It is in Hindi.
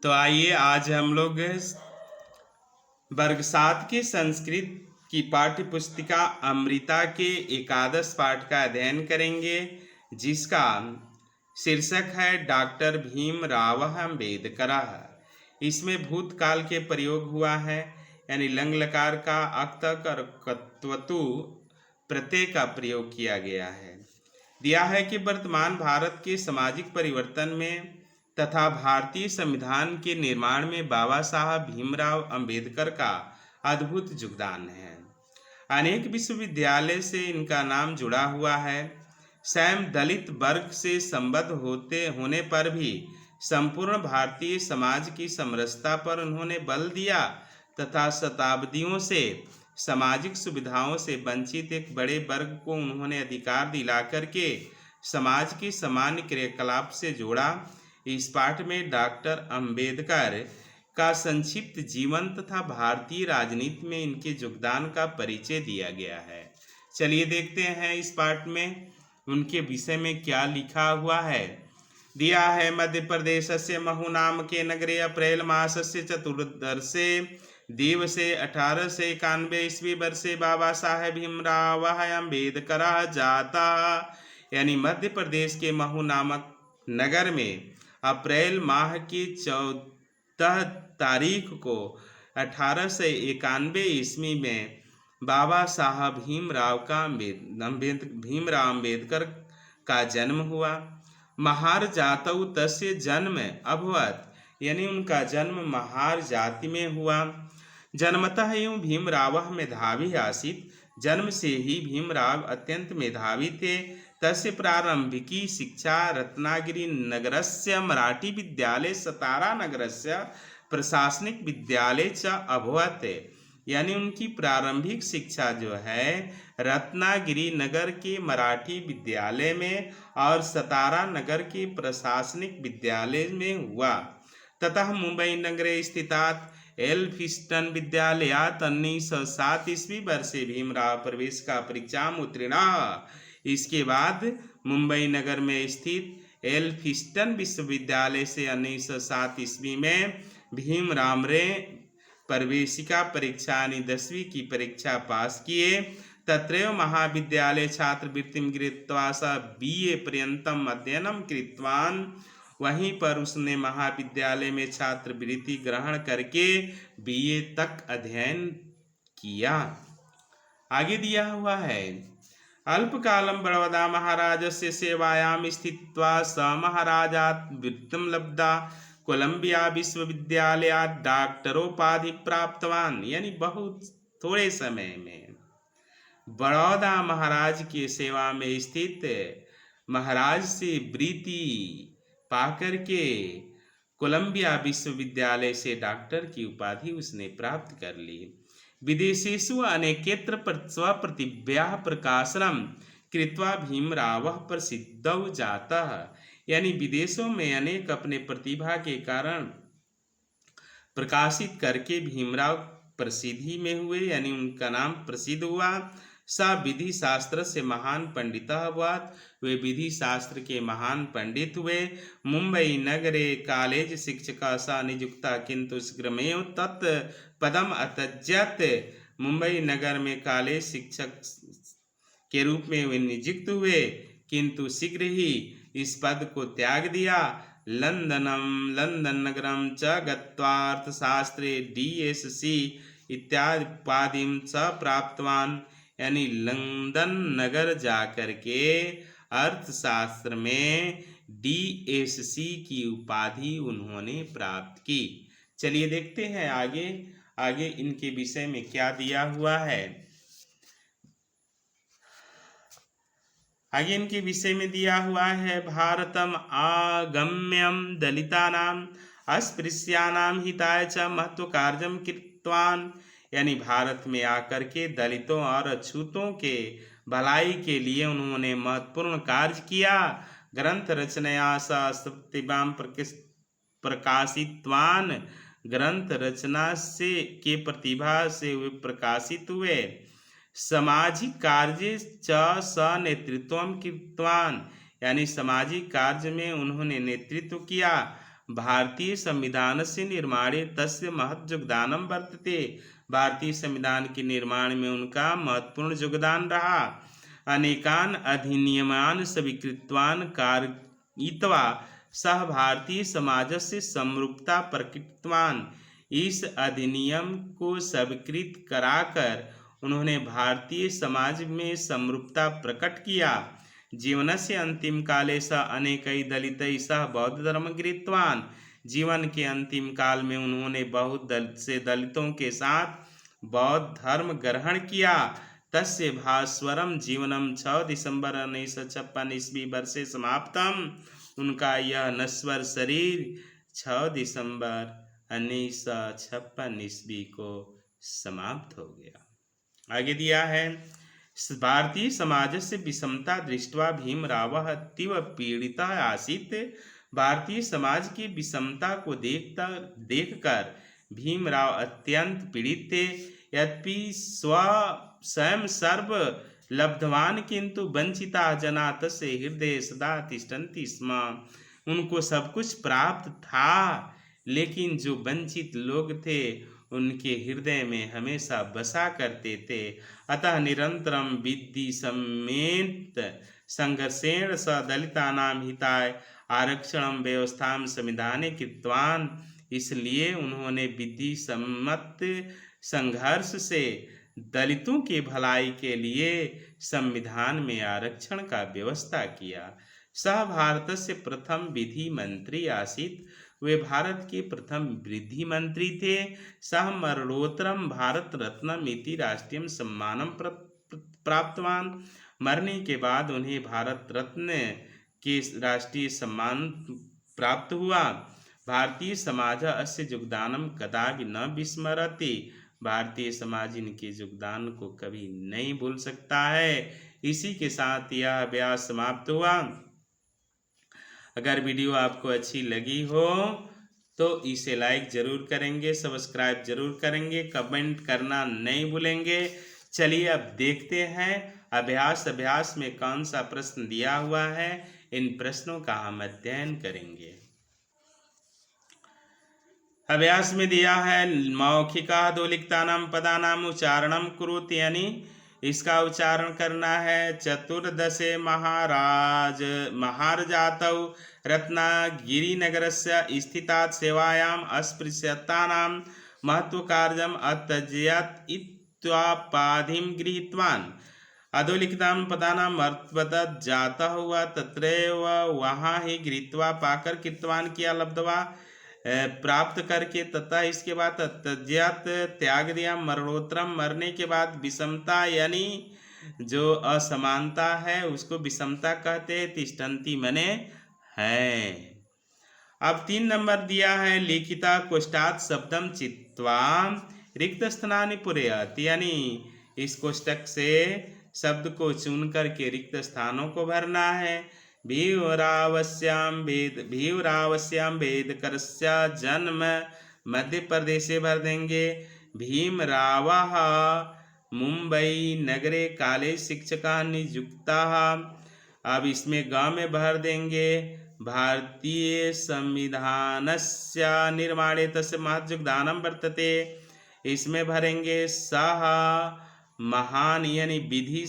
तो आइए आज हम लोग वर्ग 7 के संस्कृत की पाठ्य पुस्तिका अमृता के एकादश पाठ का अध्ययन करेंगे, जिसका शीर्षक है डॉक्टर भीमराव अम्बेडकर। इसमें भूतकाल के प्रयोग हुआ है, यानी लंग लकार का अक्तक और कत्वतु प्रत्यय का प्रयोग किया गया है। दिया है कि वर्तमान भारत के सामाजिक परिवर्तन में तथा भारतीय संविधान के निर्माण में बाबा साहब भीमराव अंबेडकर का अद्भुत योगदान है। अनेक विश्वविद्यालय से इनका नाम जुड़ा हुआ है। स्वयं दलित वर्ग से संबद्ध होने पर भी संपूर्ण भारतीय समाज की समरसता पर उन्होंने बल दिया तथा शताब्दियों से सामाजिक सुविधाओं से वंचित एक बड़े वर्ग को उन्होंने अधिकार दिला करके समाज के सामान्य क्रियाकलाप से जोड़ा। इस पाठ में डॉक्टर अंबेडकर का संक्षिप्त जीवन तथा भारतीय राजनीति में इनके योगदान का परिचय दिया गया है। चलिए देखते हैं इस पाठ में उनके विषय में क्या लिखा हुआ है। दिया है मध्य प्रदेश से महू नाम के नगरे अप्रैल मास से चतुर्दशे दिवसे 1891 ईस्वी वर्षे बाबा साहेब भीमराव अम्बेडकर जाता, यानी मध्य प्रदेश के महू नामक नगर में अप्रैल माह की 14 तारीख को 1891 ईस्वी में बाबा साहब भीमराव अम्बेडकर का जन्म हुआ। महार जातौ तस्य जन्म अभवत, यानी उनका जन्म महार जाति में हुआ। जन्मतः एवं भीमराव मेधावी आसीत्, जन्म से ही भीमराव अत्यंत मेधावी थे। तस्य प्रारंभिकी शिक्षा रत्नागिरी नगरस्य मराठी विद्यालय सतारा नगरस्य प्रशासनिक विद्यालय च अभवत, यानी उनकी प्रारंभिक शिक्षा जो है रत्नागिरी नगर के मराठी विद्यालय में और सतारा नगर के प्रशासनिक विद्यालय में हुआ तथा मुंबई नगरे स्थितात् एल्फिस्टन विद्यालयात् 1907 ईस्वी वर्षे भीमराव प्रवेश का परीक्षा उत्तीर्ण। इसके बाद मुंबई नगर में स्थित एल्फिस्टन विश्वविद्यालय से 1907 ईस्वी में भीमराव ने प्रवेशिका परीक्षा यानी 10वीं की परीक्षा पास किए। तत्रैव महाविद्यालय छात्रवृत्तिं गृहीत्वा सः BA पर्यन्तम् अध्ययनं कृतवान्। वहीं पर उसने महाविद्यालय में छात्रवृत्ति ग्रहण करके BA तक अध्ययन किया। आगे दिया हुआ है अल्पकालं बड़ौदा महाराजस्य सेवायां स्थित्वा स महाराजात् वृत्तिं लब्धा कोलंबिया विश्वविद्यालयात् डॉक्टरोपाधि प्राप्तवान, यानी बहुत थोड़े समय में बड़ौदा महाराज की सेवा में स्थित महाराज से वृत्ति पाकर के कोलंबिया विश्वविद्यालय से डॉक्टर की उपाधि उसने प्राप्त कर ली। विदेशेषु अनेकेत्र स्वप्रतिभ्याः प्रकाशनम कृत्वा भीमरावः प्रसिद्धौ जातः, यानी विदेशों में अनेक अपने प्रतिभा के कारण प्रकाशित करके भीमराव प्रसिद्धि में हुए, यानी उनका नाम प्रसिद्ध हुआ। स विधि शास्त्र से महान पंडितः अभवत्, वे विधि शास्त्र के महान पंडित हुए। मुंबई नगरे कॉलेज शिक्षकः स नियुक्तः किंतु शीघ्रमेव तत् पदम अत्यजत्, मुंबई नगर में कॉलेज शिक्षक के रूप में वे नियुक्त हुए किंतु शीघ्र ही इस पद को त्याग दिया। लंदन नगरम च गत्वा अर्थशास्त्रे DSc इत्यादि उपाधिं च प्राप्तवान, यानी लंदन नगर जाकर के अर्थशास्त्र में DSc की उपाधि उन्होंने प्राप्त की। चलिए देखते हैं आगे इनके विषय में क्या दिया हुआ है। आगे इनके विषय में दिया हुआ है भारतम आगम्यम दलितानाम अस्पृश्यानाम हिताय च महत्वकार्यं कृतवान, यानी भारत में आकर के दलितों और अछूतों के भलाई के लिए उन्होंने महत्वपूर्ण कार्य किया। ग्रंथ रचनया सत्तिवां प्रकाशितवान, ग्रंथ रचना से के प्रतिभा से वे प्रकाशित हुए। सामाजिक कार्य च स नेतृत्वं कृतवान, यानी सामाजिक कार्य में उन्होंने नेतृत्व किया। भारतीय संविधानस्य निर्माणे तस्य महत् योगदानं वर्तते। भारतीय संविधान के निर्माण में उनका महत्वपूर्ण योगदान रहा। अनेकान अधिनियमान स्वीकृतवान कारयित्वा सह भारतीय समाजस्य समरूपता प्रकटितवान। इस अधिनियम को स्वीकृत कराकर उन्होंने भारतीय समाज में समरूपता प्रकट किया। जीवनस्य अंतिम काले सः अनेकै दलितैः सह बौद्ध धर्म गृहीतवान्। जीवन के अंतिम काल में उन्होंने बहुत से दलितों के साथ बौद्ध धर्म ग्रहण किया। तस्य भास्वरम जीवनम 6 दिसंबर 1956 ईस्वी वर्षे समाप्तम। उनका यह नश्वर शरीर 6 दिसंबर 1956 ईस्वी को समाप्त हो गया। आगे दिया है, भारतीय समाजस्य विषमता दृष्ट्वा भीमरावः अतीव पीड़ितः आसीत्। भारतीय समाज की विषमता को देखकर भीमराव अत्यंत पीड़ित थे। यद्यपि स्वयं सर्व लब्धवान किंतु वंचिता जना तस्य हृदय सदा तिष्ठन्ति स्म। उनको सब कुछ प्राप्त था, लेकिन जो वंचित लोग थे उनके हृदय में हमेशा बसा करते थे। अतः निरंतरम विधि सम्मेत संघर्षेण स दलितानां हिताय आरक्षणं व्यवस्थां संविधाने कृतवान्। इसलिए उन्होंने विधि सम्मत संघर्ष से दलितों की भलाई के लिए संविधान में आरक्षण का व्यवस्था किया। सः भारतस्य प्रथम विधि मंत्री आसीत्। वे भारत के प्रथम विधि मंत्री थे। सः मरणोत्तरम भारत रत्नम इति राष्ट्रीय सम्मानम प्राप्तवान। मरने के बाद उन्हें भारत रत्न के राष्ट्रीय सम्मान प्राप्त हुआ। भारतीय समाज अस्य योगदानम कदापि न विस्मरति। भारतीय समाज इनके योगदान को कभी नहीं भूल सकता है। इसी के साथ यह अभ्यास समाप्त हुआ। अगर वीडियो आपको अच्छी लगी हो तो इसे लाइक जरूर करेंगे, सब्सक्राइब जरूर करेंगे, कमेंट करना नहीं भूलेंगे। चलिए अब देखते हैं अभ्यास में कौन सा प्रश्न दिया हुआ है। इन प्रश्नों का हम अध्ययन करेंगे। अभ्यास में दिया है मौखिकादोलिखितानां पदानां उच्चारणं कुरुते, यानी इसका उच्चारण करना है। चतुर्दशे महारजातौ रत्नगिरिनगरस्य स्थितात् सेवायाम् अस्पृश्यतानां महत्त्वकार्यम् अत्यजयत् इत्युपाधिं गृहीतवान्। अधोलिखितां पदानां अर्थवत् जातः हुआ तत्रैव वहाँ ही गृहीत्वा पाकर कृतवान किया लब्धवा प्राप्त करके, तथा इसके बाद त्यज्यात त्याग दिया। मरणोत्तरम मरने के बाद विषमता यानी जो असमानता है उसको विषमता कहते हैं। तिष्ठन्ति मने है। अब 3 नंबर दिया है लिखिता कोष्ठात् शब्दम चित्वा रिक्त स्थानानि पूरयेत्, यानी इस कोष्ठक से शब्द को चुन करके रिक्त स्थानों को भरना है। भीमरावस्यां बेदकरस्य जन्म मध्य प्रदेशे भर देंगे। भीमरावः मुंबई नगरे काले शिक्षकः नियुक्तः। अब इसमें गांव में भर देंगे। भारतीय संविधानस्य निर्माणे तस्य महत् योगदानं वर्तते। इसमें भरेंगे सः महान यानी विधि